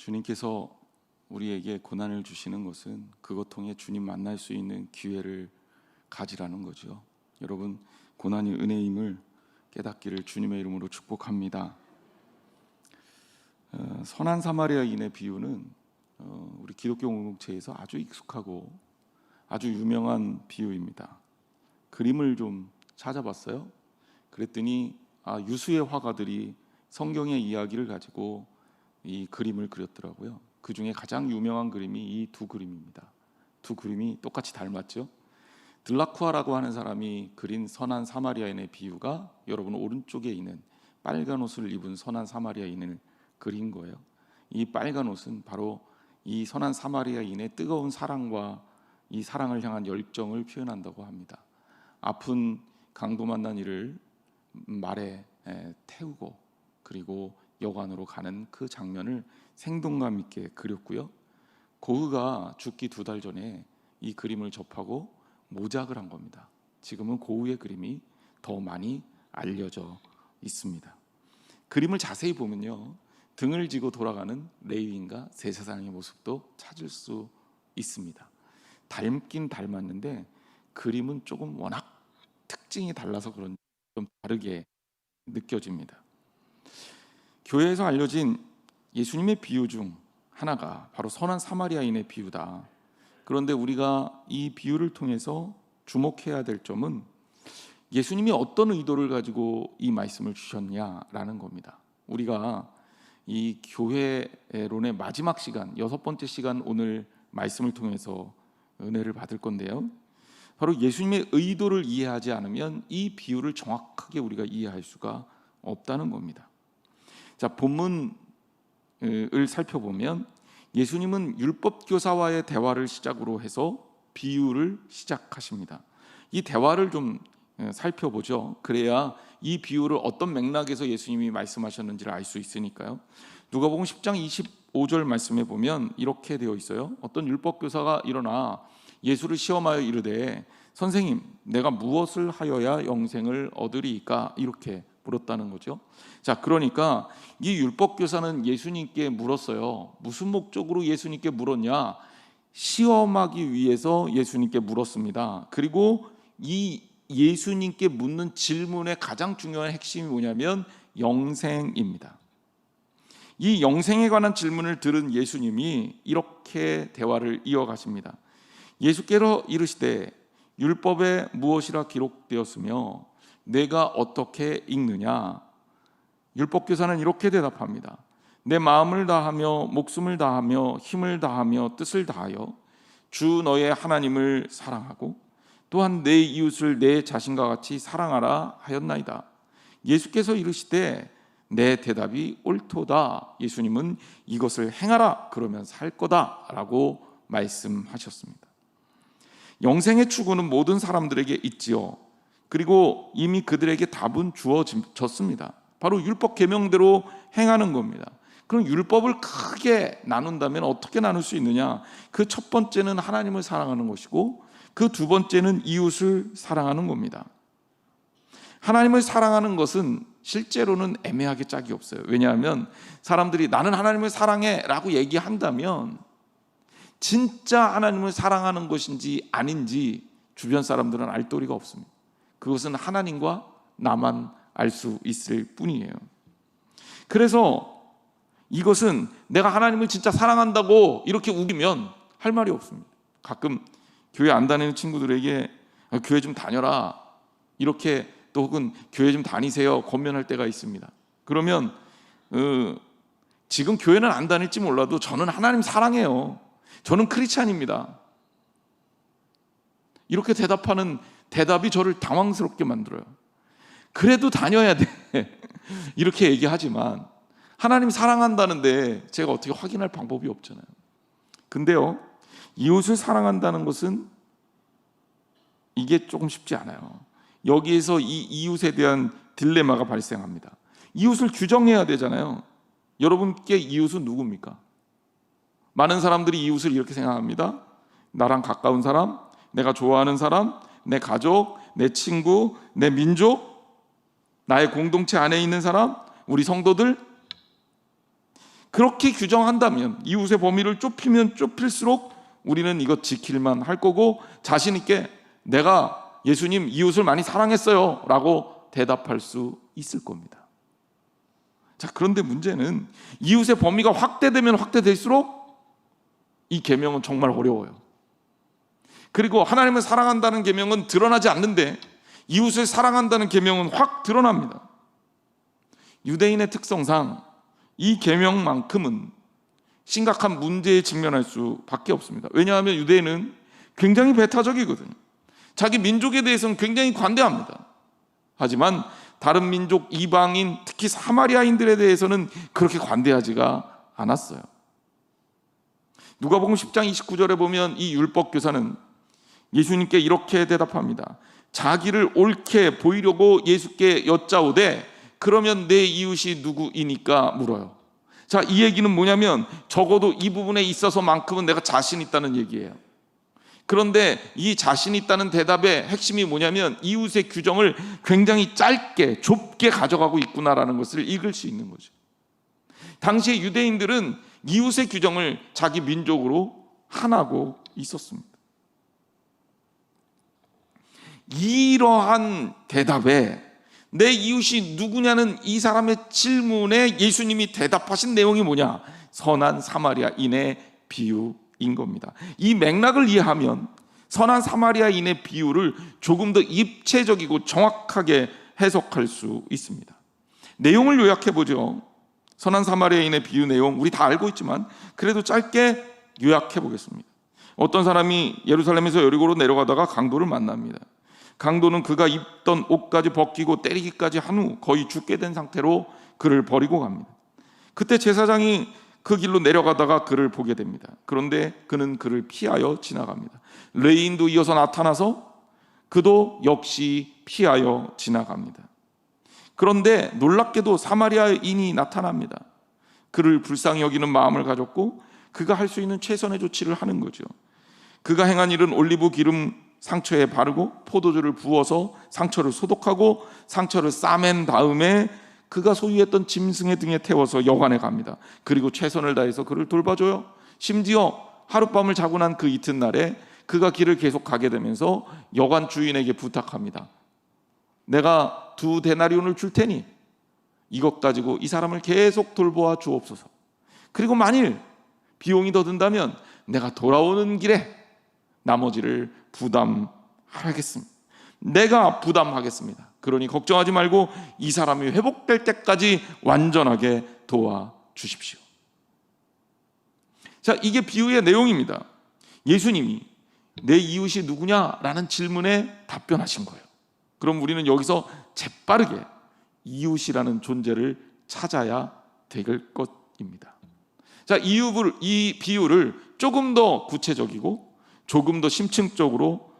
주님께서 우리에게 고난을 주시는 것은 그것 통해 주님 만날 수 있는 기회를 가지라는 거죠. 여러분, 고난이 은혜임을 깨닫기를 주님의 이름으로 축복합니다. 선한 사마리아인의 비유는 우리 기독교 공동체에서 아주 익숙하고 아주 유명한 비유입니다. 그림을 좀 찾아봤어요. 그랬더니 유수의 화가들이 성경의 이야기를 가지고 이 그림을 그렸더라고요. 그 중에 가장 유명한 그림이 이 두 그림입니다. 두 그림이 똑같이 닮았죠. 들라쿠아라고 하는 사람이 그린 선한 사마리아인의 비유가 여러분 오른쪽에 있는 빨간 옷을 입은 선한 사마리아인을 그린 거예요. 이 빨간 옷은 바로 이 선한 사마리아인의 뜨거운 사랑과 이 사랑을 향한 열정을 표현한다고 합니다. 아픈 강도 만난 이를 말에 태우고 그리고 여관으로 가는 그 장면을 생동감 있게 그렸고요. 고흐가 죽기 2달 전에 이 그림을 접하고 모작을 한 겁니다. 지금은 고흐의 그림이 더 많이 알려져 있습니다. 그림을 자세히 보면요, 등을 지고 돌아가는 레위인과 제사장의 모습도 찾을 수 있습니다. 닮긴 닮았는데 그림은 조금 워낙 특징이 달라서 그런지 좀 다르게 느껴집니다. 교회에서 알려진 예수님의 비유 중 하나가 바로 선한 사마리아인의 비유다. 그런데 우리가 이 비유를 통해서 주목해야 될 점은 예수님이 어떤 의도를 가지고 이 말씀을 주셨냐라는 겁니다. 우리가 이 교회론의 마지막 시간, 6번째 시간, 오늘 말씀을 통해서 은혜를 받을 건데요, 바로 예수님의 의도를 이해하지 않으면 이 비유를 정확하게 우리가 이해할 수가 없다는 겁니다. 자, 본문을 살펴보면 예수님은 율법교사와의 대화를 시작으로 해서 비유를 시작하십니다. 이 대화를 좀 살펴보죠. 그래야 이 비유를 어떤 맥락에서 예수님이 말씀하셨는지를 알 수 있으니까요. 누가복음 10장 25절 말씀에 보면 이렇게 되어 있어요. 어떤 율법교사가 일어나 예수를 시험하여 이르되 선생님, 내가 무엇을 하여야 영생을 얻으리이까? 이렇게 물었다는 거죠. 자, 그러니까 이 율법교사는 예수님께 물었어요. 무슨 목적으로 예수님께 물었냐? 시험하기 위해서 예수님께 물었습니다. 그리고 이 예수님께 묻는 질문의 가장 중요한 핵심이 뭐냐면 영생입니다. 이 영생에 관한 질문을 들은 예수님이 이렇게 대화를 이어가십니다. 예수께서 이르시되 율법에 무엇이라 기록되었으며 내가 어떻게 읽느냐? 율법교사는 이렇게 대답합니다. 내 마음을 다하며 목숨을 다하며 힘을 다하며 뜻을 다하여 주 너의 하나님을 사랑하고 또한 내 이웃을 내 자신과 같이 사랑하라 하였나이다. 예수께서 이르시되 내 대답이 옳도다. 예수님은 이것을 행하라 그러면 살 거다 라고 말씀하셨습니다. 영생의 추구는 모든 사람들에게 있지요. 그리고 이미 그들에게 답은 주어졌습니다. 바로 율법 계명대로 행하는 겁니다. 그럼 율법을 크게 나눈다면 어떻게 나눌 수 있느냐? 그 첫 번째는 하나님을 사랑하는 것이고 그 두 번째는 이웃을 사랑하는 겁니다. 하나님을 사랑하는 것은 실제로는 애매하게 짝이 없어요. 왜냐하면 사람들이 나는 하나님을 사랑해 라고 얘기한다면 진짜 하나님을 사랑하는 것인지 아닌지 주변 사람들은 알 도리가 없습니다. 그것은 하나님과 나만 알 수 있을 뿐이에요. 그래서 이것은 내가 하나님을 진짜 사랑한다고 이렇게 우기면 할 말이 없습니다. 가끔 교회 안 다니는 친구들에게 교회 좀 다녀라 이렇게 또 혹은 교회 좀 다니세요 권면할 때가 있습니다. 그러면 지금 교회는 안 다닐지 몰라도 저는 하나님 사랑해요. 저는 크리스찬입니다. 이렇게 대답하는 대답이 저를 당황스럽게 만들어요. 그래도 다녀야 돼 이렇게 얘기하지만 하나님 사랑한다는데 제가 어떻게 확인할 방법이 없잖아요. 근데요, 이웃을 사랑한다는 것은 이게 조금 쉽지 않아요. 여기에서 이 이웃에 대한 딜레마가 발생합니다. 이웃을 규정해야 되잖아요. 여러분께 이웃은 누굽니까? 많은 사람들이 이웃을 이렇게 생각합니다. 나랑 가까운 사람, 내가 좋아하는 사람, 내 가족, 내 친구, 내 민족, 나의 공동체 안에 있는 사람, 우리 성도들. 그렇게 규정한다면, 이웃의 범위를 좁히면 좁힐수록 우리는 이것 지킬만 할 거고 자신 있게 내가 예수님 이웃을 많이 사랑했어요 라고 대답할 수 있을 겁니다. 자, 그런데 문제는 이웃의 범위가 확대되면 확대될수록 이 계명은 정말 어려워요. 그리고 하나님을 사랑한다는 계명은 드러나지 않는데 이웃을 사랑한다는 계명은 확 드러납니다. 유대인의 특성상 이 계명만큼은 심각한 문제에 직면할 수밖에 없습니다. 왜냐하면 유대인은 굉장히 배타적이거든요. 자기 민족에 대해서는 굉장히 관대합니다. 하지만 다른 민족, 이방인, 특히 사마리아인들에 대해서는 그렇게 관대하지가 않았어요. 누가복음 10장 29절에 보면 이 율법 교사는 예수님께 이렇게 대답합니다. 자기를 옳게 보이려고 예수께 여짜오되 그러면 내 이웃이 누구이니까 물어요. 자, 이 얘기는 뭐냐면 적어도 이 부분에 있어서만큼은 내가 자신 있다는 얘기예요. 그런데 이 자신 있다는 대답의 핵심이 뭐냐면 이웃의 규정을 굉장히 짧게 좁게 가져가고 있구나라는 것을 읽을 수 있는 거죠. 당시의 유대인들은 이웃의 규정을 자기 민족으로 한하고 있었습니다. 이러한 대답에 내 이웃이 누구냐는 이 사람의 질문에 예수님이 대답하신 내용이 뭐냐? 선한 사마리아인의 비유인 겁니다. 이 맥락을 이해하면 선한 사마리아인의 비유를 조금 더 입체적이고 정확하게 해석할 수 있습니다. 내용을 요약해 보죠. 선한 사마리아인의 비유 내용 우리 다 알고 있지만 그래도 짧게 요약해 보겠습니다. 어떤 사람이 예루살렘에서 여리고로 내려가다가 강도를 만납니다. 강도는 그가 입던 옷까지 벗기고 때리기까지 한 후 거의 죽게 된 상태로 그를 버리고 갑니다. 그때 제사장이 그 길로 내려가다가 그를 보게 됩니다. 그런데 그는 그를 피하여 지나갑니다. 레위인도 이어서 나타나서 그도 역시 피하여 지나갑니다. 그런데 놀랍게도 사마리아인이 나타납니다. 그를 불쌍히 여기는 마음을 가졌고 그가 할 수 있는 최선의 조치를 하는 거죠. 그가 행한 일은 올리브 기름 상처에 바르고 포도주를 부어서 상처를 소독하고 상처를 싸맨 다음에 그가 소유했던 짐승의 등에 태워서 여관에 갑니다. 그리고 최선을 다해서 그를 돌봐줘요. 심지어 하룻밤을 자고 난 그 이튿날에 그가 길을 계속 가게 되면서 여관 주인에게 부탁합니다. 내가 2데나리온을 줄 테니 이것 가지고 이 사람을 계속 돌보아 주옵소서. 그리고 만일 비용이 더 든다면 내가 돌아오는 길에 나머지를 부담하겠습니다. 내가 부담하겠습니다. 그러니 걱정하지 말고 이 사람이 회복될 때까지 완전하게 도와주십시오. 자, 이게 비유의 내용입니다. 예수님이 내 이웃이 누구냐라는 질문에 답변하신 거예요. 그럼 우리는 여기서 재빠르게 이웃이라는 존재를 찾아야 될 것입니다. 자, 이 비유를 조금 더 구체적이고 조금 더 심층적으로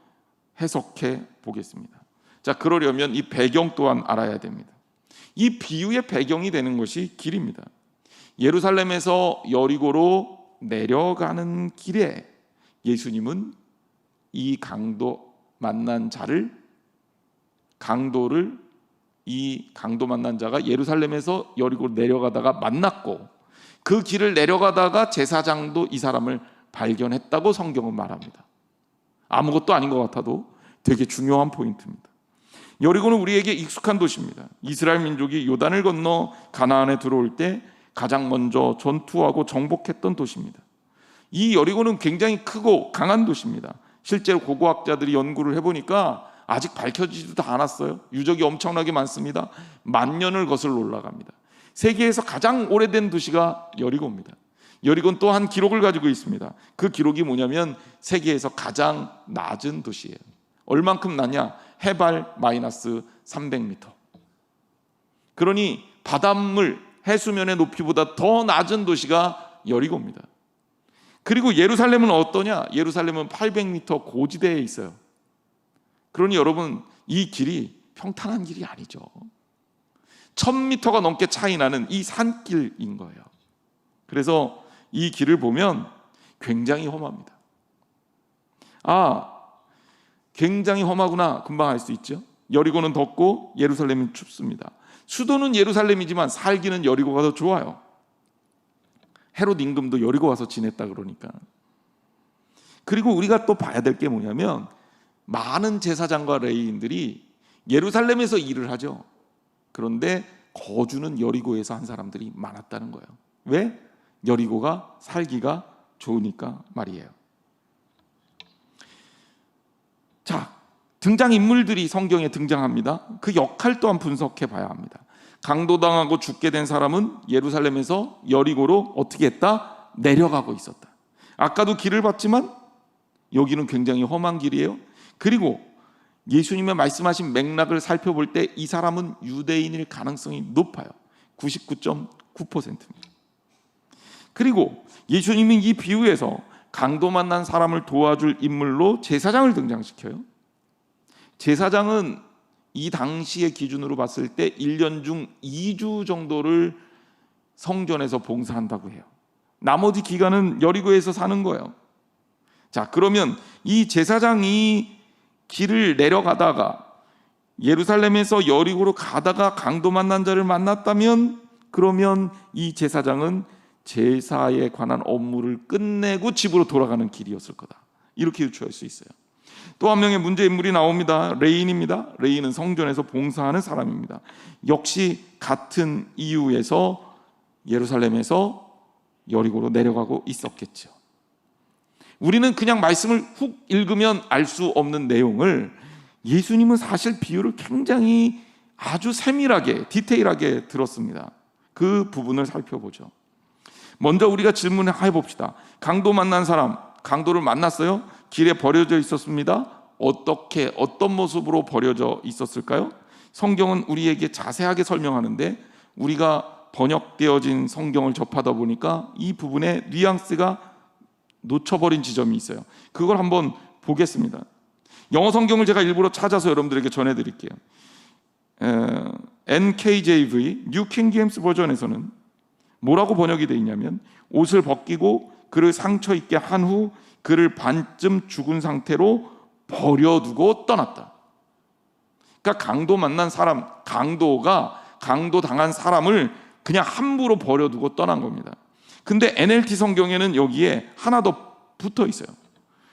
해석해 보겠습니다. 자, 그러려면 이 배경 또한 알아야 됩니다. 이 비유의 배경이 되는 것이 길입니다. 예루살렘에서 여리고로 내려가는 길에 예수님은 이 강도 만난 자가 예루살렘에서 여리고로 내려가다가 만났고 그 길을 내려가다가 제사장도 이 사람을 발견했다고 성경은 말합니다. 아무것도 아닌 것 같아도 되게 중요한 포인트입니다. 여리고는 우리에게 익숙한 도시입니다. 이스라엘 민족이 요단을 건너 가나안에 들어올 때 가장 먼저 전투하고 정복했던 도시입니다. 이 여리고는 굉장히 크고 강한 도시입니다. 실제로 고고학자들이 연구를 해보니까 아직 밝혀지지도 않았어요. 유적이 엄청나게 많습니다. 10,000년을 거슬러 올라갑니다. 세계에서 가장 오래된 도시가 여리고입니다. 여리고는 또한 기록을 가지고 있습니다. 그 기록이 뭐냐면 세계에서 가장 낮은 도시예요. 얼만큼 낮냐? 해발 마이너스 300m. 그러니 바닷물 해수면의 높이보다 더 낮은 도시가 여리고입니다. 그리고 예루살렘은 어떠냐? 예루살렘은 800m 고지대에 있어요. 그러니 여러분, 이 길이 평탄한 길이 아니죠. 1000m가 넘게 차이 나는 이 산길인 거예요. 그래서 이 길을 보면 굉장히 험합니다. 굉장히 험하구나 금방 알 수 있죠. 여리고는 덥고 예루살렘은 춥습니다. 수도는 예루살렘이지만 살기는 여리고가 더 좋아요. 헤롯 임금도 여리고 와서 지냈다 그러니까. 그리고 우리가 또 봐야 될 게 뭐냐면 많은 제사장과 레위인들이 예루살렘에서 일을 하죠. 그런데 거주는 여리고에서 한 사람들이 많았다는 거예요. 왜? 여리고가 살기가 좋으니까 말이에요. 자, 등장인물들이 성경에 등장합니다. 그 역할 또한 분석해 봐야 합니다. 강도당하고 죽게 된 사람은 예루살렘에서 여리고로 어떻게 했다? 내려가고 있었다. 아까도 길을 봤지만 여기는 굉장히 험한 길이에요. 그리고 예수님의 말씀하신 맥락을 살펴볼 때 이 사람은 유대인일 가능성이 높아요. 99.9%입니다. 그리고 예수님이 이 비유에서 강도 만난 사람을 도와줄 인물로 제사장을 등장시켜요. 제사장은 이 당시의 기준으로 봤을 때 1년 중 2주 정도를 성전에서 봉사한다고 해요. 나머지 기간은 여리고에서 사는 거예요. 자, 그러면 이 제사장이 길을 내려가다가 예루살렘에서 여리고로 가다가 강도 만난 자를 만났다면, 그러면 이 제사장은 제사에 관한 업무를 끝내고 집으로 돌아가는 길이었을 거다. 이렇게 유추할 수 있어요. 또 한 명의 문제 인물이 나옵니다. 레인입니다. 레인은 성전에서 봉사하는 사람입니다. 역시 같은 이유에서 예루살렘에서 여리고로 내려가고 있었겠죠. 우리는 그냥 말씀을 훅 읽으면 알 수 없는 내용을 예수님은 사실 비유를 굉장히 아주 세밀하게 디테일하게 들었습니다. 그 부분을 살펴보죠. 먼저 우리가 질문을 해봅시다. 강도 만난 사람, 강도를 만났어요? 길에 버려져 있었습니다. 어떻게, 어떤 모습으로 버려져 있었을까요? 성경은 우리에게 자세하게 설명하는데 우리가 번역되어진 성경을 접하다 보니까 이 부분에 뉘앙스가 놓쳐버린 지점이 있어요. 그걸 한번 보겠습니다. 영어 성경을 제가 일부러 찾아서 여러분들에게 전해드릴게요. NKJV, New King James 버전에서는 뭐라고 번역이 되어 있냐면, 옷을 벗기고 그를 상처 입게 한 후 그를 반쯤 죽은 상태로 버려두고 떠났다. 그러니까 강도 만난 사람, 강도가 강도 당한 사람을 그냥 함부로 버려두고 떠난 겁니다. 근데 NLT 성경에는 여기에 하나 더 붙어 있어요.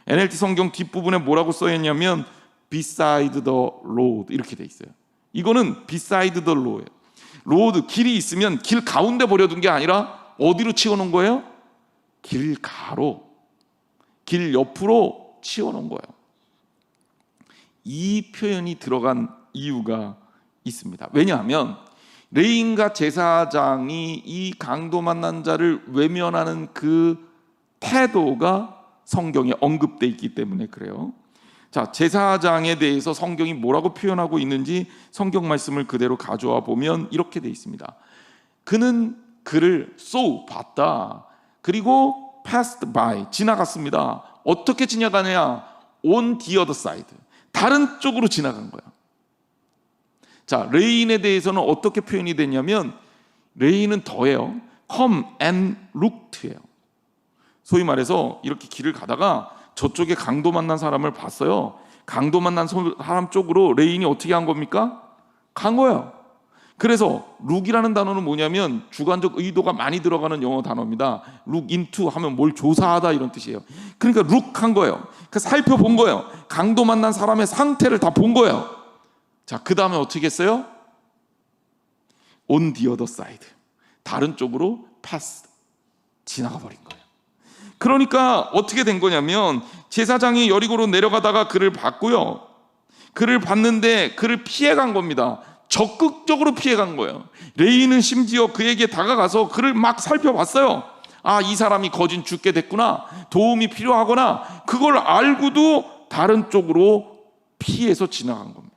NLT 성경 뒷부분에 뭐라고 써 있냐면 beside the road 이렇게 돼 있어요. 이거는 beside the road예요. 로드, 길이 있으면 길 가운데 버려둔 게 아니라 어디로 치워놓은 거예요? 길 가로, 길 옆으로 치워놓은 거예요. 이 표현이 들어간 이유가 있습니다. 왜냐하면 레인과 제사장이 이 강도 만난 자를 외면하는 그 태도가 성경에 언급되어 있기 때문에 그래요. 자, 제사장에 대해서 성경이 뭐라고 표현하고 있는지 성경 말씀을 그대로 가져와 보면 이렇게 되어 있습니다. 그는 그를 봤다. 그리고 passed by, 지나갔습니다. 어떻게 지나가냐? on the other side, 다른 쪽으로 지나간 거야. 자, 레인에 대해서는 어떻게 표현이 되냐면 레인은 더해요. come and looked예요. 소위 말해서 이렇게 길을 가다가 저쪽에 강도 만난 사람을 봤어요. 강도 만난 사람 쪽으로 레인이 어떻게 한 겁니까? 간 거예요. 그래서 룩이라는 단어는 뭐냐면 주관적 의도가 많이 들어가는 영어 단어입니다. look into 하면 뭘 조사하다 이런 뜻이에요. 그러니까 룩한 거예요. 그러니까 살펴본 거예요. 강도 만난 사람의 상태를 다 본 거예요. 자, 그 다음에 어떻게 했어요? on the other side, 다른 쪽으로 pass, 지나가 버린 거예요. 그러니까 어떻게 된 거냐면 제사장이 여리고로 내려가다가 그를 봤고요. 그를 봤는데 그를 피해간 겁니다. 적극적으로 피해간 거예요. 레인은 심지어 그에게 다가가서 그를 막 살펴봤어요. 아, 이 사람이 거진 죽게 됐구나, 도움이 필요하구나, 그걸 알고도 다른 쪽으로 피해서 지나간 겁니다.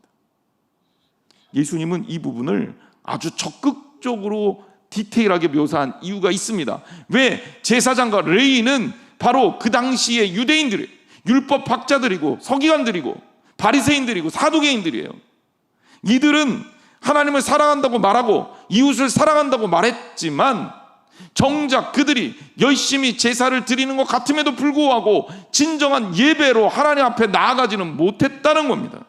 예수님은 이 부분을 아주 적극적으로 디테일하게 묘사한 이유가 있습니다. 왜? 제사장과 레위인은 바로 그 당시의 유대인들이, 율법 학자들이고 서기관들이고 바리새인들이고 사두개인들이에요. 이들은 하나님을 사랑한다고 말하고 이웃을 사랑한다고 말했지만 정작 그들이 열심히 제사를 드리는 것 같음에도 불구하고 진정한 예배로 하나님 앞에 나아가지는 못했다는 겁니다.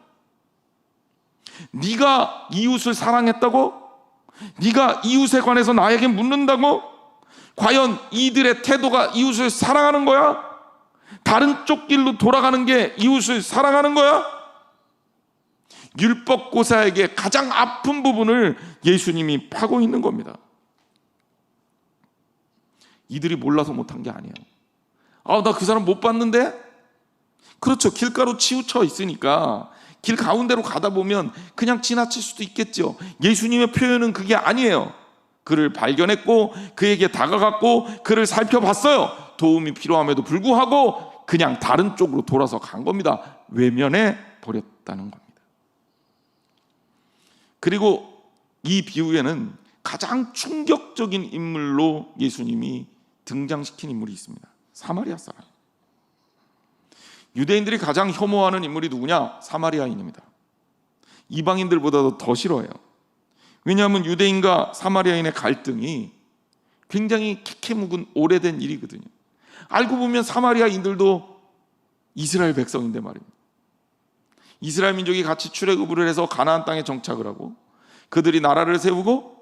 네가 이웃을 사랑했다고? 네가 이웃에 관해서 나에게 묻는다고? 과연 이들의 태도가 이웃을 사랑하는 거야? 다른 쪽 길로 돌아가는 게 이웃을 사랑하는 거야? 율법 고사에게 가장 아픈 부분을 예수님이 파고 있는 겁니다. 이들이 몰라서 못한 게 아니에요. 나 그 사람 못 봤는데? 그렇죠. 길가로 치우쳐 있으니까 길 가운데로 가다 보면 그냥 지나칠 수도 있겠죠. 예수님의 표현은 그게 아니에요. 그를 발견했고 그에게 다가갔고 그를 살펴봤어요. 도움이 필요함에도 불구하고 그냥 다른 쪽으로 돌아서 간 겁니다. 외면해 버렸다는 겁니다. 그리고 이 비유에는 가장 충격적인 인물로 예수님이 등장시킨 인물이 있습니다. 사마리아 사람. 유대인들이 가장 혐오하는 인물이 누구냐? 사마리아인입니다. 이방인들보다도 더 싫어해요. 왜냐하면 유대인과 사마리아인의 갈등이 굉장히 캐캐묵은 오래된 일이거든요. 알고 보면 사마리아인들도 이스라엘 백성인데 말입니다. 이스라엘 민족이 같이 출애굽을 해서 가나안 땅에 정착을 하고 그들이 나라를 세우고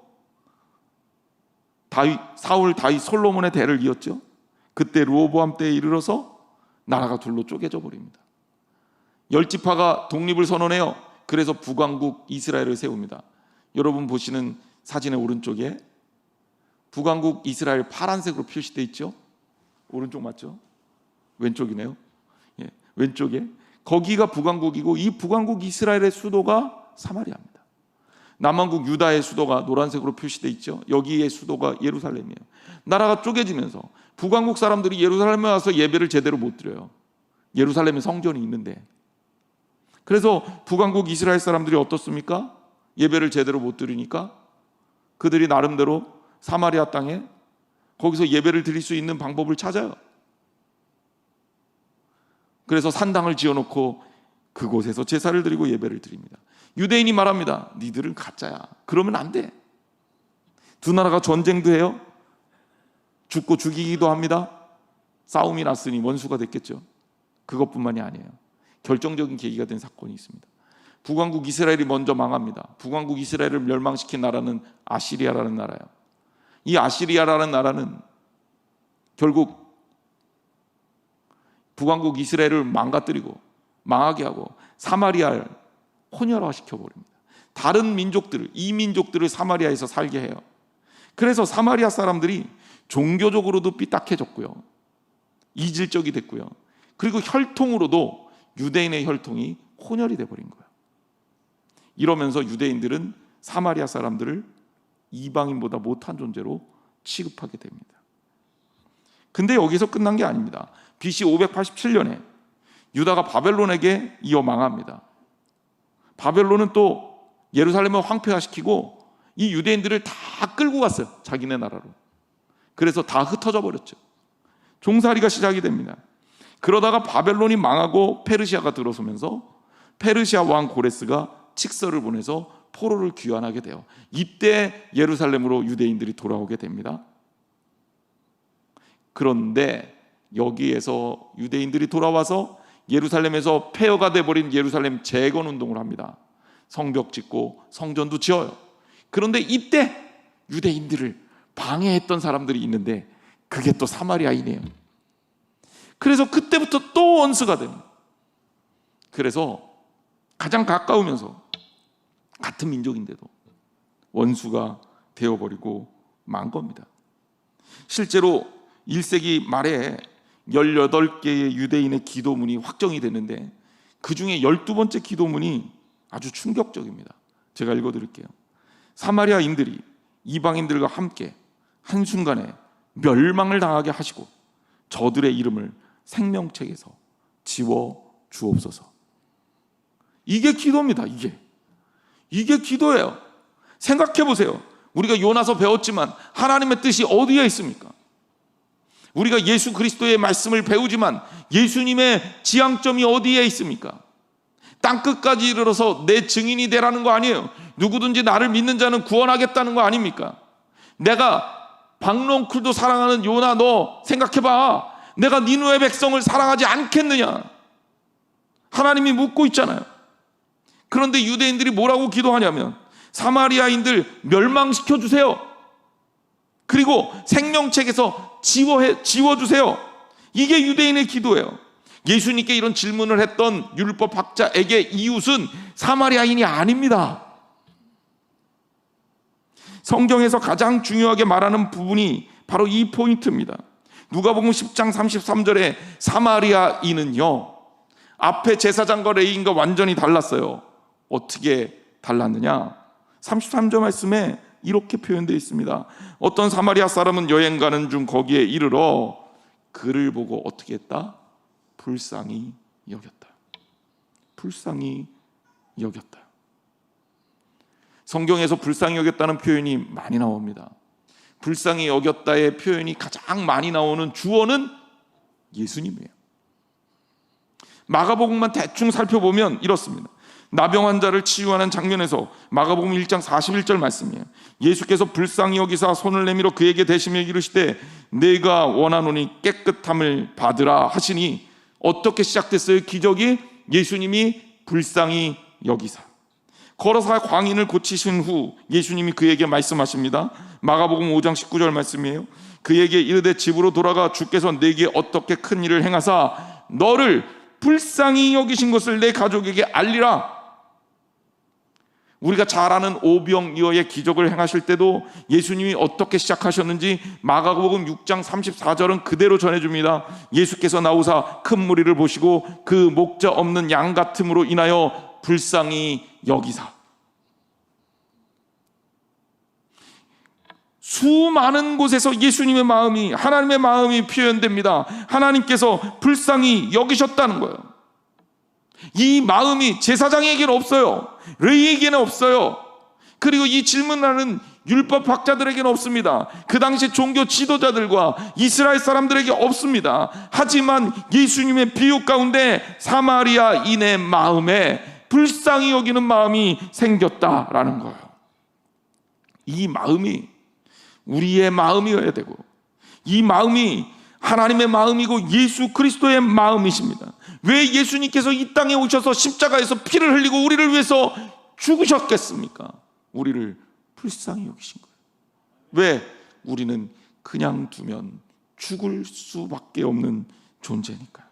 사울, 다윗, 솔로몬의 대를 이었죠. 그때 르호보암 때에 이르러서 나라가 둘로 쪼개져 버립니다. 10지파가 독립을 선언해요. 그래서 북왕국 이스라엘을 세웁니다. 여러분 보시는 사진의 오른쪽에 북왕국 이스라엘 파란색으로 표시되어 있죠. 오른쪽 맞죠? 왼쪽이네요. 왼쪽에 거기가 북왕국이고 이 북왕국 이스라엘의 수도가 사마리아입니다. 남왕국 유다의 수도가 노란색으로 표시되어 있죠. 여기의 수도가 예루살렘이에요. 나라가 쪼개지면서 북왕국 사람들이 예루살렘에 와서 예배를 제대로 못 드려요. 예루살렘에 성전이 있는데. 그래서 북왕국 이스라엘 사람들이 어떻습니까? 예배를 제대로 못 드리니까 그들이 나름대로 사마리아 땅에 거기서 예배를 드릴 수 있는 방법을 찾아요. 그래서 산당을 지어놓고 그곳에서 제사를 드리고 예배를 드립니다. 유대인이 말합니다. 니들은 가짜야. 그러면 안 돼. 두 나라가 전쟁도 해요. 죽고 죽이기도 합니다. 싸움이 났으니 원수가 됐겠죠. 그것뿐만이 아니에요. 결정적인 계기가 된 사건이 있습니다. 북왕국 이스라엘이 먼저 망합니다. 북왕국 이스라엘을 멸망시킨 나라는 아시리아라는 나라예요. 이 아시리아라는 나라는 결국 북왕국 이스라엘을 망가뜨리고 망하게 하고 사마리아를 혼혈화시켜버립니다. 다른 민족들을, 이민족들을 사마리아에서 살게 해요. 그래서 사마리아 사람들이 종교적으로도 삐딱해졌고요. 이질적이 됐고요. 그리고 혈통으로도 유대인의 혈통이 혼혈이 돼버린 거예요. 이러면서 유대인들은 사마리아 사람들을 이방인보다 못한 존재로 취급하게 됩니다. 근데 여기서 끝난 게 아닙니다. BC 587년에 유다가 바벨론에게 이어 망합니다. 바벨론은 또 예루살렘을 황폐화시키고 이 유대인들을 다 끌고 갔어요. 자기네 나라로. 그래서 다 흩어져 버렸죠. 종살이가 시작이 됩니다. 그러다가 바벨론이 망하고 페르시아가 들어서면서 페르시아 왕 고레스가 칙서를 보내서 포로를 귀환하게 돼요. 이때 예루살렘으로 유대인들이 돌아오게 됩니다. 그런데 여기에서 유대인들이 돌아와서 예루살렘에서 폐허가 돼버린 예루살렘 재건 운동을 합니다. 성벽 짓고 성전도 지어요. 그런데 이때 유대인들을 방해했던 사람들이 있는데 그게 또 사마리아인이에요. 그래서 그때부터 또 원수가 됩니다. 그래서 가장 가까우면서 같은 민족인데도 원수가 되어버리고 만 겁니다. 실제로 1세기 말에 18개의 유대인의 기도문이 확정이 되는데 그 중에 12번째 기도문이 아주 충격적입니다. 제가 읽어드릴게요. 사마리아인들이 이방인들과 함께 한순간에 멸망을 당하게 하시고 저들의 이름을 생명책에서 지워 주옵소서. 이게 기도입니다. 이게 기도예요. 생각해 보세요. 우리가 요나서 배웠지만 하나님의 뜻이 어디에 있습니까? 우리가 예수 그리스도의 말씀을 배우지만 예수님의 지향점이 어디에 있습니까? 땅끝까지 이르러서 내 증인이 되라는 거 아니에요. 누구든지 나를 믿는 자는 구원하겠다는 거 아닙니까? 내가 박롱쿨도 사랑하는 요나, 너 생각해봐. 내가 니느웨 백성을 사랑하지 않겠느냐? 하나님이 묻고 있잖아요. 그런데 유대인들이 뭐라고 기도하냐면 사마리아인들 멸망시켜 주세요. 그리고 생명책에서 지워주세요. 이게 유대인의 기도예요. 예수님께 이런 질문을 했던 율법학자에게 이웃은 사마리아인이 아닙니다. 성경에서 가장 중요하게 말하는 부분이 바로 이 포인트입니다. 누가복음 10장 33절에 사마리아인은요, 앞에 제사장과 레위인과 완전히 달랐어요. 어떻게 달랐느냐? 33절 말씀에 이렇게 표현되어 있습니다. 어떤 사마리아 사람은 여행 가는 중 거기에 이르러 그를 보고 어떻게 했다? 불쌍히 여겼다. 불쌍히 여겼다. 성경에서 불쌍히 여겼다는 표현이 많이 나옵니다. 불쌍히 여겼다의 표현이 가장 많이 나오는 주어는 예수님이에요. 마가복음만 대충 살펴보면 이렇습니다. 나병 환자를 치유하는 장면에서 마가복음 1장 41절 말씀이에요. 예수께서 불쌍히 여기사 손을 내밀어 그에게 대시며 이르시되 내가 원하노니 깨끗함을 받으라 하시니 어떻게 시작됐어요? 기적이 예수님이 불쌍히 여기사 걸어서 광인을 고치신 후 예수님이 그에게 말씀하십니다. 마가복음 5장 19절 말씀이에요. 그에게 이르되 집으로 돌아가 주께서 내게 어떻게 큰 일을 행하사 너를 불쌍히 여기신 것을 내 가족에게 알리라. 우리가 잘 아는 오병이어의 기적을 행하실 때도 예수님이 어떻게 시작하셨는지 마가복음 6장 34절은 그대로 전해줍니다. 예수께서 나오사 큰 무리를 보시고 그 목자 없는 양 같음으로 인하여 불쌍히 여기사. 수많은 곳에서 예수님의 마음이, 하나님의 마음이 표현됩니다. 하나님께서 불쌍히 여기셨다는 거예요. 이 마음이 제사장에게는 없어요. 레위에게는 없어요. 그리고 이 질문하는 율법학자들에게는 없습니다. 그 당시 종교 지도자들과 이스라엘 사람들에게 없습니다. 하지만 예수님의 비유 가운데 사마리아인의 마음에 불쌍히 여기는 마음이 생겼다라는 거예요. 이 마음이 우리의 마음이어야 되고, 이 마음이 하나님의 마음이고 예수 그리스도의 마음이십니다. 왜 예수님께서 이 땅에 오셔서 십자가에서 피를 흘리고 우리를 위해서 죽으셨겠습니까? 우리를 불쌍히 여기신 거예요. 왜? 우리는 그냥 두면 죽을 수밖에 없는 존재니까요.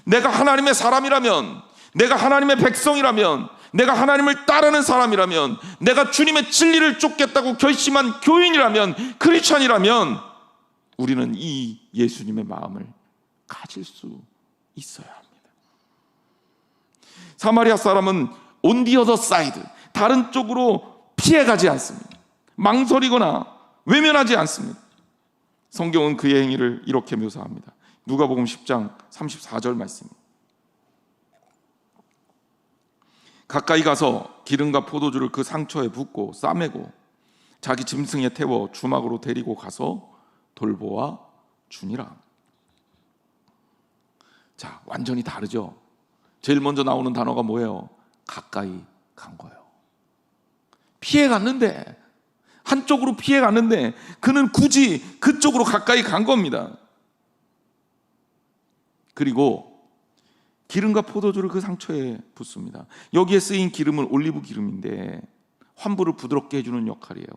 내가 하나님의 사람이라면, 내가 하나님의 백성이라면, 내가 하나님을 따르는 사람이라면, 내가 주님의 진리를 쫓겠다고 결심한 교인이라면, 크리스찬이라면 우리는 이 예수님의 마음을 가질 수 있어야 합니다. 사마리아 사람은 on the other side, 다른 쪽으로 피해가지 않습니다. 망설이거나 외면하지 않습니다. 성경은 그의 행위를 이렇게 묘사합니다. 누가복음 10장 34절 말씀입니다. 가까이 가서 기름과 포도주를 그 상처에 붓고 싸매고 자기 짐승에 태워 주막으로 데리고 가서 돌보아 주니라. 자, 완전히 다르죠. 제일 먼저 나오는 단어가 뭐예요? 가까이 간 거예요. 피해 갔는데, 한쪽으로 피해 갔는데 그는 굳이 그쪽으로 가까이 간 겁니다. 그리고 기름과 포도주를 그 상처에 붓습니다. 여기에 쓰인 기름은 올리브 기름인데 환부를 부드럽게 해주는 역할이에요.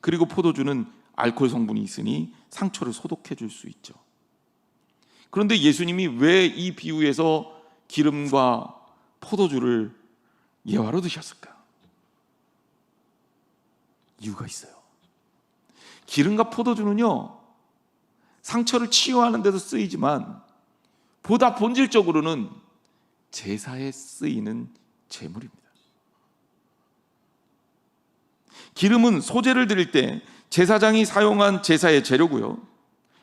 그리고 포도주는 알코올 성분이 있으니 상처를 소독해 줄 수 있죠. 그런데 예수님이 왜 이 비유에서 기름과 포도주를 예화로 드셨을까? 이유가 있어요. 기름과 포도주는요, 상처를 치유하는 데도 쓰이지만 보다 본질적으로는 제사에 쓰이는 제물입니다. 기름은 소제를 드릴 때 제사장이 사용한 제사의 재료고요,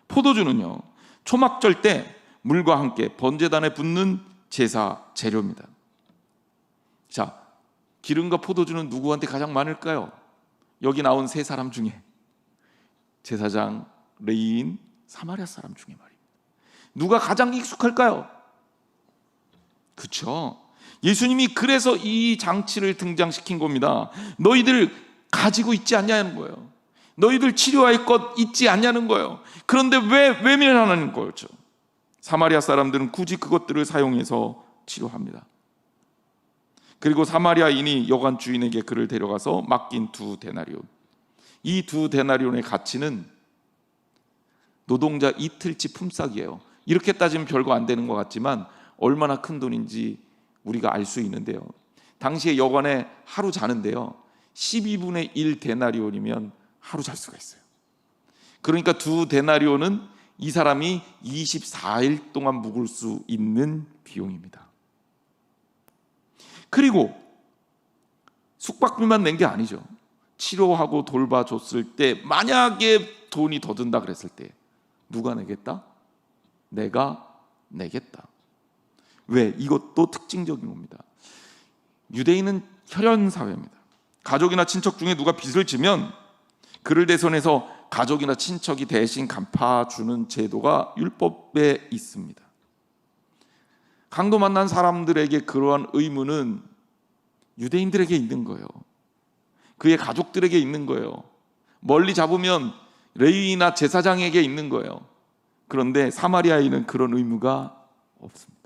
포도주는요, 초막절 때 물과 함께 번제단에 붓는 제사 재료입니다. 자, 기름과 포도주는 누구한테 가장 많을까요? 여기 나온 세 사람 중에 제사장, 레위인, 사마리아 사람 중에 말입니다. 누가 가장 익숙할까요? 그렇죠. 예수님이 그래서 이 장치를 등장시킨 겁니다. 너희들 가지고 있지 않냐는 거예요. 너희들 치료할 것 있지 않냐는 거예요. 그런데 왜 외면하는 거죠? 사마리아 사람들은 굳이 그것들을 사용해서 치료합니다. 그리고 사마리아인이 여관 주인에게 그를 데려가서 맡긴 2 데나리온, 이 두 데나리온의 가치는 노동자 이틀치 품삯이에요. 이렇게 따지면 별거 안 되는 것 같지만 얼마나 큰 돈인지 우리가 알 수 있는데요. 당시에 여관에 하루 자는데요, 12분의 1 데나리온이면 하루 잘 수가 있어요. 그러니까 두 데나리온은 이 사람이 24일 동안 묵을 수 있는 비용입니다. 그리고 숙박비만 낸 게 아니죠. 치료하고 돌봐줬을 때 만약에 돈이 더 든다 그랬을 때 누가 내겠다? 내가 내겠다. 왜? 이것도 특징적인 겁니다. 유대인은 혈연 사회입니다. 가족이나 친척 중에 누가 빚을 지면 그를 대선해서 가족이나 친척이 대신 갚아주는 제도가 율법에 있습니다. 강도 만난 사람들에게 그러한 의무는 유대인들에게 있는 거예요. 그의 가족들에게 있는 거예요. 멀리 잡으면 레위나 제사장에게 있는 거예요. 그런데 사마리아인은 그런 의무가 없습니다.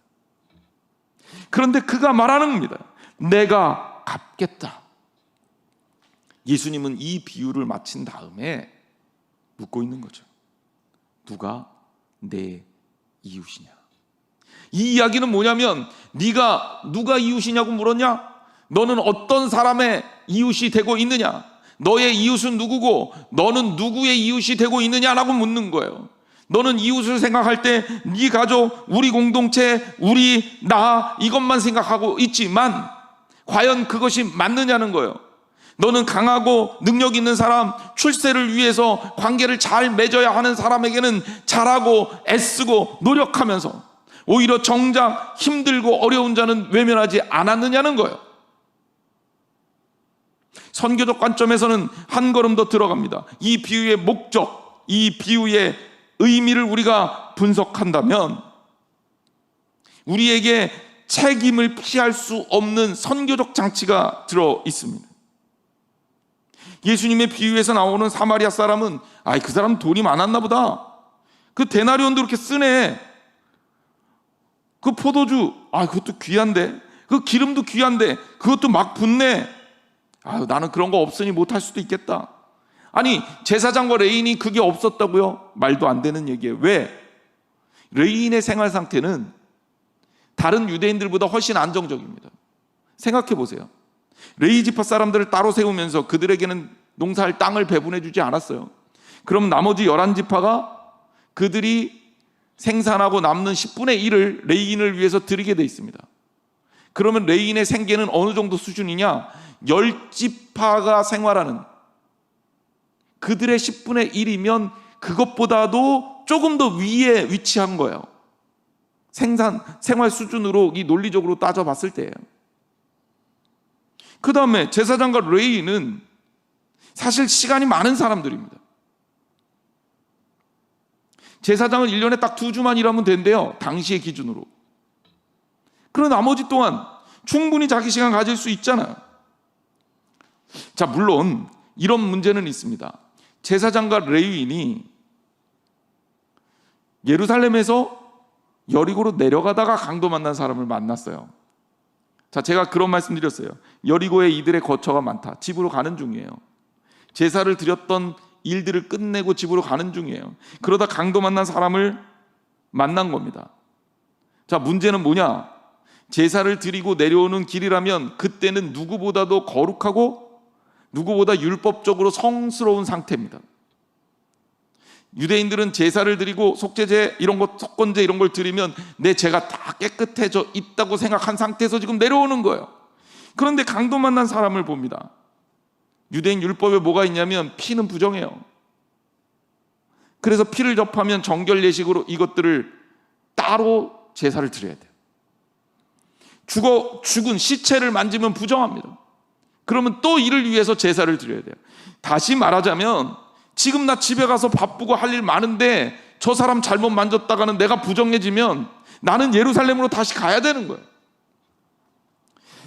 그런데 그가 말하는 겁니다. 내가 갚겠다. 예수님은 이 비유를 마친 다음에 묻고 있는 거죠. 누가 내 이웃이냐? 이 이야기는 뭐냐면, 네가 누가 이웃이냐고 물었냐? 너는 어떤 사람의 이웃이 되고 있느냐? 너의 이웃은 누구고 너는 누구의 이웃이 되고 있느냐라고 묻는 거예요. 너는 이웃을 생각할 때 네 가족, 우리 공동체, 우리, 나 이것만 생각하고 있지만 과연 그것이 맞느냐는 거예요. 너는 강하고 능력 있는 사람, 출세를 위해서 관계를 잘 맺어야 하는 사람에게는 잘하고 애쓰고 노력하면서 오히려 정작 힘들고 어려운 자는 외면하지 않았느냐는 거예요. 선교적 관점에서는 한 걸음 더 들어갑니다. 이 비유의 목적, 이 비유의 의미를 우리가 분석한다면 우리에게 책임을 피할 수 없는 선교적 장치가 들어 있습니다. 예수님의 비유에서 나오는 사마리아 사람은 그 사람 돈이 많았나 보다. 그 데나리온도 이렇게 쓰네. 그 포도주, 그것도 귀한데, 그 기름도 귀한데 그것도 막 붓네. 나는 그런 거 없으니 못할 수도 있겠다. 아니, 제사장과 레위인이 그게 없었다고요? 말도 안 되는 얘기예요. 왜? 레위인의 생활 상태는 다른 유대인들보다 훨씬 안정적입니다. 생각해 보세요. 레위 지파 사람들을 따로 세우면서 그들에게는 농사할 땅을 배분해 주지 않았어요. 그럼 나머지 11지파가 그들이 생산하고 남는 10분의 1을 레위인을 위해서 드리게 돼 있습니다. 그러면 레위인의 생계는 어느 정도 수준이냐? 10지파가 생활하는 그들의 10분의 1이면 그것보다도 조금 더 위에 위치한 거예요. 생활 수준으로 이 논리적으로 따져봤을 때예요. 그 다음에 제사장과 레위인은 사실 시간이 많은 사람들입니다. 제사장은 1년에 딱 2주만 일하면 된대요. 당시의 기준으로. 그럼 나머지 동안 충분히 자기 시간 가질 수 있잖아요. 자, 물론 이런 문제는 있습니다. 제사장과 레위인이 예루살렘에서 여리고로 내려가다가 강도 만난 사람을 만났어요. 자, 제가 그런 말씀 드렸어요. 여리고에 이들의 거처가 많다. 집으로 가는 중이에요. 제사를 드렸던 일들을 끝내고 집으로 가는 중이에요. 그러다 강도 만난 사람을 만난 겁니다. 자, 문제는 뭐냐? 제사를 드리고 내려오는 길이라면 그때는 누구보다도 거룩하고 누구보다 율법적으로 성스러운 상태입니다. 유대인들은 제사를 드리고 속죄제 이런 것, 속건제 이런 걸 드리면 내 죄가 다 깨끗해져 있다고 생각한 상태에서 지금 내려오는 거예요. 그런데 강도 만난 사람을 봅니다. 유대인 율법에 뭐가 있냐면 피는 부정해요. 그래서 피를 접하면 정결 예식으로 이것들을 따로 제사를 드려야 돼요. 죽은 시체를 만지면 부정합니다. 그러면 또 이를 위해서 제사를 드려야 돼요. 다시 말하자면 지금 나 집에 가서 바쁘고 할 일 많은데 저 사람 잘못 만졌다가는 내가 부정해지면 나는 예루살렘으로 다시 가야 되는 거예요.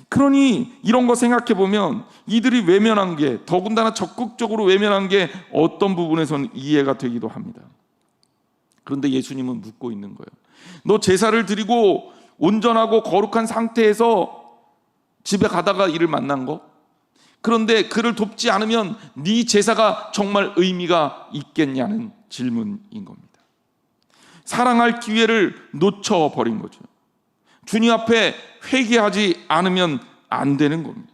그러니 이런 거 생각해 보면 이들이 외면한 게, 더군다나 적극적으로 외면한 게 어떤 부분에서는 이해가 되기도 합니다. 그런데 예수님은 묻고 있는 거예요. 너 제사를 드리고 온전하고 거룩한 상태에서 집에 가다가 이를 만난 거? 그런데 그를 돕지 않으면 네 제사가 정말 의미가 있겠냐는 질문인 겁니다. 사랑할 기회를 놓쳐버린 거죠. 주님 앞에 회개하지 않으면 안 되는 겁니다.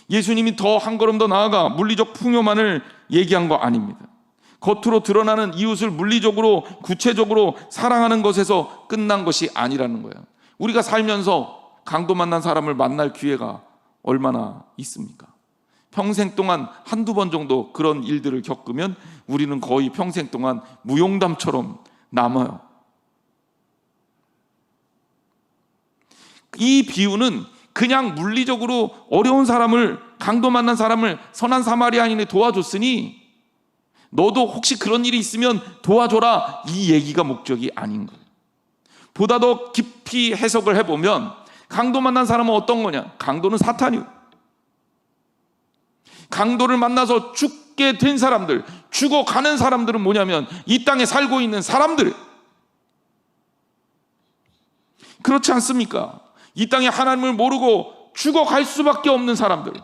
예수님이 더 한 걸음 더 나아가 물리적 풍요만을 얘기한 거 아닙니다. 겉으로 드러나는 이웃을 물리적으로 구체적으로 사랑하는 것에서 끝난 것이 아니라는 거예요. 우리가 살면서 강도 만난 사람을 만날 기회가 얼마나 있습니까? 평생 동안 한두 번 정도 그런 일들을 겪으면 우리는 거의 평생 동안 무용담처럼 남아요. 이 비유는 그냥 물리적으로 어려운 사람을, 강도 만난 사람을 선한 사마리아인이 도와줬으니 너도 혹시 그런 일이 있으면 도와줘라, 이 얘기가 목적이 아닌 거예요. 보다 더 깊이 해석을 해보면 강도 만난 사람은 어떤 거냐? 강도는 사탄이요. 강도를 만나서 죽게 된 사람들, 죽어가는 사람들은 뭐냐면 이 땅에 살고 있는 사람들. 그렇지 않습니까? 이 땅에 하나님을 모르고 죽어갈 수밖에 없는 사람들,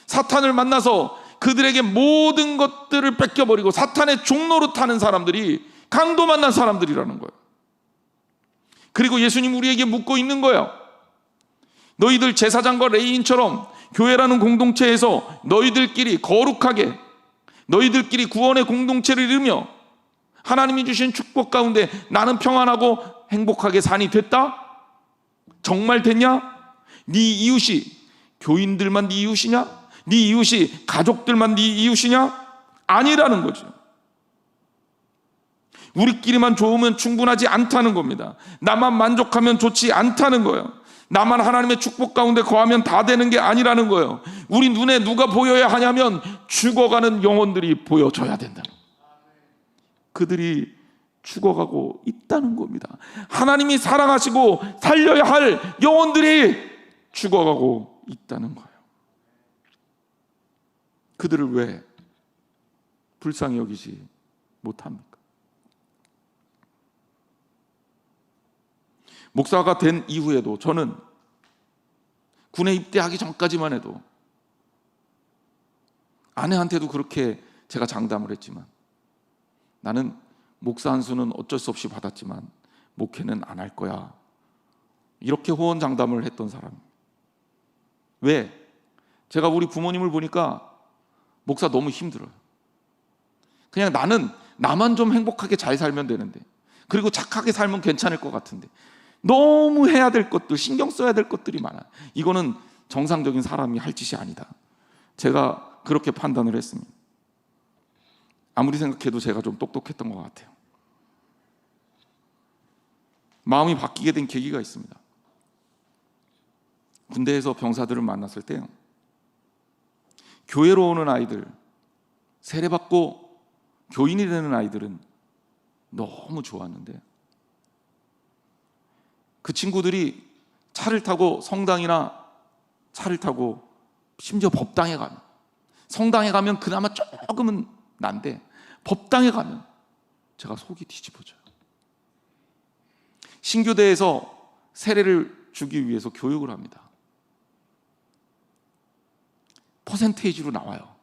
사탄을 만나서 그들에게 모든 것들을 뺏겨버리고 사탄의 종로로 타는 사람들이 강도 만난 사람들이라는 거예요. 그리고 예수님 우리에게 묻고 있는 거예요. 너희들 제사장과 레위인처럼 교회라는 공동체에서 너희들끼리 거룩하게, 너희들끼리 구원의 공동체를 이루며 하나님이 주신 축복 가운데 나는 평안하고 행복하게 산이 됐다? 정말 됐냐? 네 이웃이 교인들만 네 이웃이냐? 네 이웃이 가족들만 네 이웃이냐? 아니라는 거죠. 우리끼리만 좋으면 충분하지 않다는 겁니다. 나만 만족하면 좋지 않다는 거예요. 나만 하나님의 축복 가운데 거하면 다 되는 게 아니라는 거예요. 우리 눈에 누가 보여야 하냐면 죽어가는 영혼들이 보여져야 된다. 그들이 죽어가고 있다는 겁니다. 하나님이 사랑하시고 살려야 할 영혼들이 죽어가고 있다는 거예요. 그들을 왜 불쌍히 여기지 못합니까? 목사가 된 이후에도 저는 군에 입대하기 전까지만 해도 아내한테도 그렇게 제가 장담을 했지만, 나는 목사 한 수는 어쩔 수 없이 받았지만 목회는 안 할 거야, 이렇게 호언장담을 했던 사람입니다. 왜? 제가 우리 부모님을 보니까 목사 너무 힘들어요. 그냥 나만 좀 행복하게 잘 살면 되는데, 그리고 착하게 살면 괜찮을 것 같은데 너무 해야 될 것들, 신경 써야 될 것들이 많아요. 이거는 정상적인 사람이 할 짓이 아니다. 제가 그렇게 판단을 했습니다. 아무리 생각해도 제가 좀 똑똑했던 것 같아요. 마음이 바뀌게 된 계기가 있습니다. 군대에서 병사들을 만났을 때요, 교회로 오는 아이들, 세례받고 교인이 되는 아이들은 너무 좋았는데, 그 친구들이 차를 타고 성당이나 차를 타고 심지어 법당에 가면, 성당에 가면 그나마 조금은 난데 법당에 가면 제가 속이 뒤집어져요. 신교대에서 세례를 주기 위해서 교육을 합니다. 퍼센테이지로 나와요.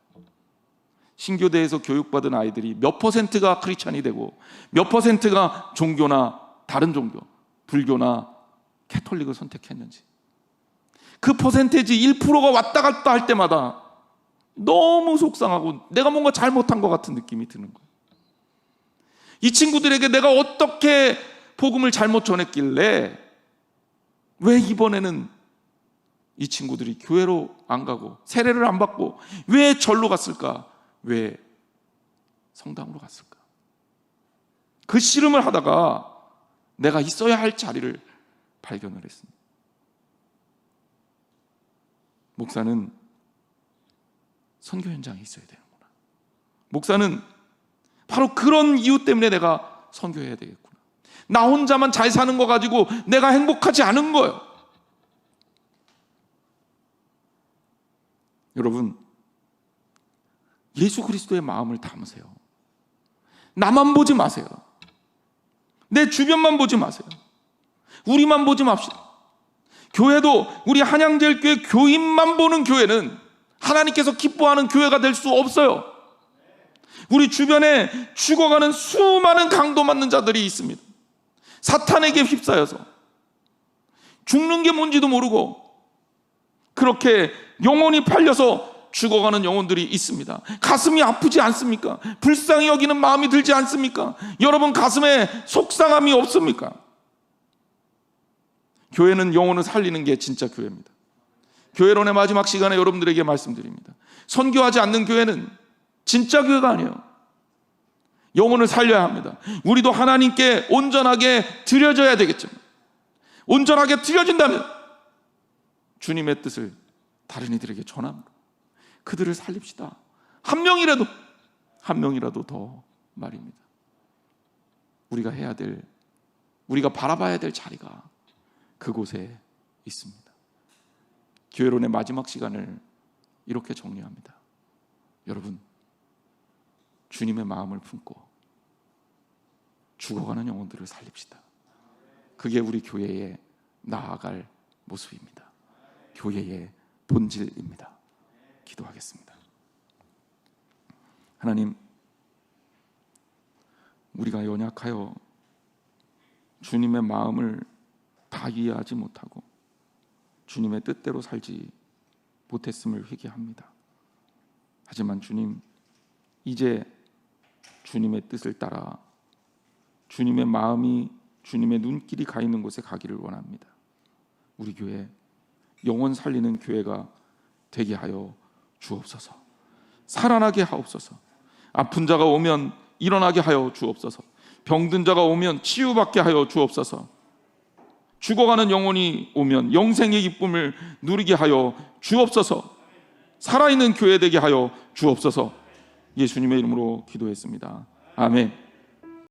신교대에서 교육받은 아이들이 몇 퍼센트가 크리스찬이 되고 몇 퍼센트가 종교나 다른 종교, 불교나 캐톨릭을 선택했는지, 그 퍼센테이지 1%가 왔다 갔다 할 때마다 너무 속상하고 내가 뭔가 잘못한 것 같은 느낌이 드는 거예요. 이 친구들에게 내가 어떻게 복음을 잘못 전했길래 왜 이번에는 이 친구들이 교회로 안 가고 세례를 안 받고 왜 절로 갔을까? 왜 성당으로 갔을까? 그 씨름을 하다가 내가 있어야 할 자리를 발견을 했습니다. 목사는 선교 현장에 있어야 되는구나. 목사는 바로 그런 이유 때문에 내가 선교해야 되겠구나. 나 혼자만 잘 사는 거 가지고 내가 행복하지 않은 거예요. 여러분, 예수 그리스도의 마음을 담으세요. 나만 보지 마세요. 내 주변만 보지 마세요. 우리만 보지 맙시다. 교회도 우리 한양제일교회 교인만 보는 교회는 하나님께서 기뻐하는 교회가 될 수 없어요. 우리 주변에 죽어가는 수많은 강도 맞는 자들이 있습니다. 사탄에게 휩싸여서 죽는 게 뭔지도 모르고 그렇게 영혼이 팔려서 죽어가는 영혼들이 있습니다. 가슴이 아프지 않습니까? 불쌍히 여기는 마음이 들지 않습니까? 여러분 가슴에 속상함이 없습니까? 교회는 영혼을 살리는 게 진짜 교회입니다. 교회론의 마지막 시간에 여러분들에게 말씀드립니다. 선교하지 않는 교회는 진짜 교회가 아니에요. 영혼을 살려야 합니다. 우리도 하나님께 온전하게 드려져야 되겠죠. 온전하게 드려진다면 주님의 뜻을 다른 이들에게 전합니다. 그들을 살립시다. 한 명이라도 더 말입니다. 우리가 해야 될, 우리가 바라봐야 될 자리가 그곳에 있습니다. 교회론의 마지막 시간을 이렇게 정리합니다. 여러분, 주님의 마음을 품고 죽어가는 영혼들을 살립시다. 그게 우리 교회의 나아갈 모습입니다. 교회의 본질입니다. 기도하겠습니다. 하나님, 우리가 연약하여 주님의 마음을 다 이해하지 못하고 주님의 뜻대로 살지 못했음을 회개합니다. 하지만 주님, 이제 주님의 뜻을 따라 주님의 마음이 주님의 눈길이 가 있는 곳에 가기를 원합니다. 우리 교회 영혼 살리는 교회가 되게 하여 주옵소서. 살아나게 하옵소서. 아픈 자가 오면 일어나게 하여 주옵소서. 병든 자가 오면 치유받게 하여 주옵소서. 죽어가는 영혼이 오면 영생의 기쁨을 누리게 하여 주옵소서. 살아있는 교회 되게 하여 주옵소서. 예수님의 이름으로 기도했습니다. 아멘.